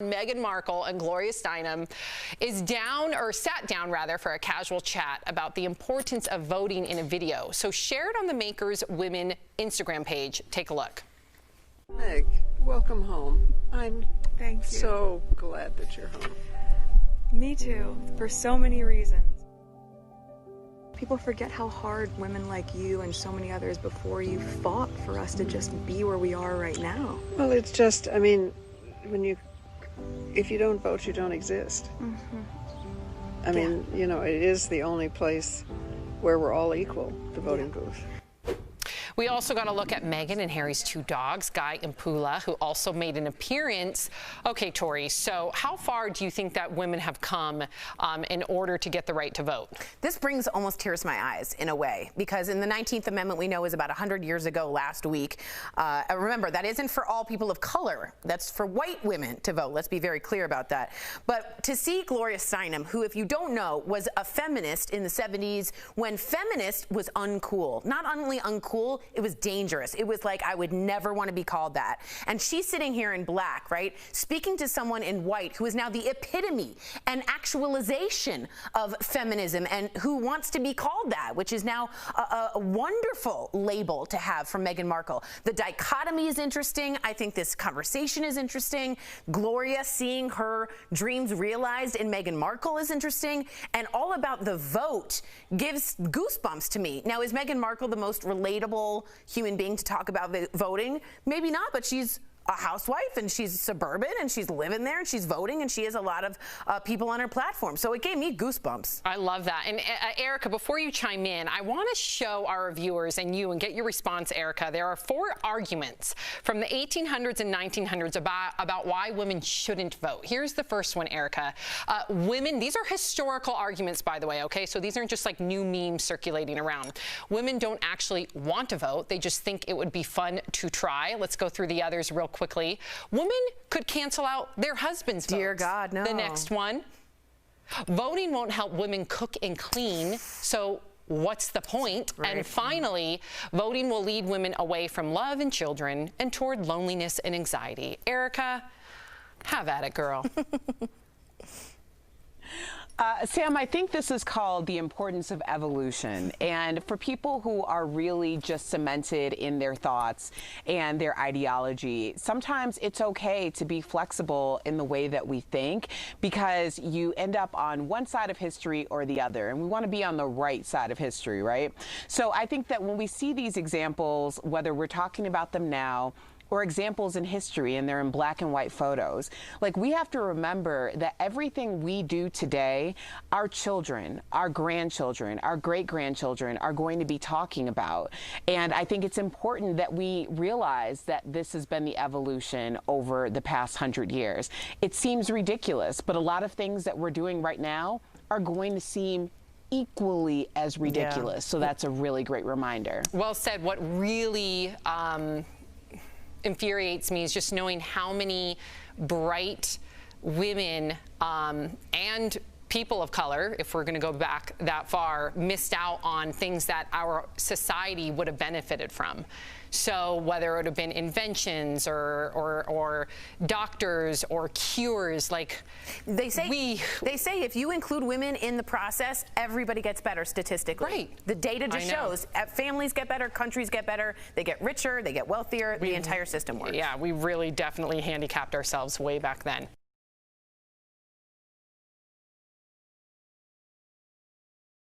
Meghan Markle and Gloria Steinem is down, or sat down rather, for a casual chat about the importance of voting in a video. So share it on the Makers Women Instagram page. Take a look. Meg, welcome home. I'm Thank you. so glad that you're home. Me too, for so many reasons. People forget how hard women like you and so many others before you fought for us to just be where we are right now. Well, it's just, I mean, if you don't vote, you don't exist. I mean, you know, it is the only place where we're all equal, the voting booth. We also got a look at Meghan and Harry's two dogs, Guy and Pula, who also made an appearance. Okay, Tori, so how far do you think that women have come in order to get the right to vote? This brings almost tears to my eyes in a way, because in the 19th Amendment we know is about 100 years ago last week. Remember, that isn't for all people of color. That's for white women to vote. Let's be very clear about that. But to see Gloria Steinem, who, if you don't know, was a feminist in the 70s when feminist was uncool. Not only uncool, it was dangerous. It was like, I would never want to be called that. And she's sitting here in black, right, speaking to someone in white who is now the epitome and actualization of feminism and who wants to be called that, which is now a wonderful label to have from Meghan Markle. The dichotomy is interesting. I think this conversation is interesting. Gloria seeing her dreams realized in Meghan Markle is interesting. And all about the vote gives goosebumps to me. Now, is Meghan Markle the most relatable human being to talk about voting? Maybe not, but she's a housewife and she's suburban and she's living there and she's voting and she has a lot of people on her platform. So it gave me goosebumps. I love that. And Erica, before you chime in, I want to show our viewers and you and get your response, Erica. There are 4 arguments from the 1800s and 1900s about why women shouldn't vote. Here's the first one, Erica. Women, these are historical arguments, by the way, okay? So these aren't just like new memes circulating around. Women don't actually want to vote. They just think it would be fun to try. Let's go through the others real quickly. Women could cancel out their husband's votes. Dear God, no. The next one. Voting won't help women cook and clean, so what's the point? Right. And finally, voting will lead women away from love and children and toward loneliness and anxiety. Erica, have at it, girl. Sam, I think this is called the importance of evolution. And for people who are really just cemented in their thoughts and their ideology, sometimes it's okay to be flexible in the way that we think, because you end up on one side of history or the other. And we want to be on the right side of history, right? So I think that when we see these examples, whether we're talking about them now or examples in history, and they're in black and white photos, like, we have to remember that everything we do today, our children, our grandchildren, our great-grandchildren are going to be talking about. And I think it's important that we realize that this has been the evolution over the past 100 years. It seems ridiculous, but a lot of things that we're doing right now are going to seem equally as ridiculous. Yeah. So that's a really great reminder. Well said. What really infuriates me is just knowing how many bright women and people of color, if we're going to go back that far, missed out on things that our society would have benefited from. So whether it would have been inventions or doctors or cures, like they say if you include women in the process, everybody gets better statistically. Right. The data just shows families get better, countries get better, they get richer, they get wealthier, the entire system works. Yeah, we really definitely handicapped ourselves way back then.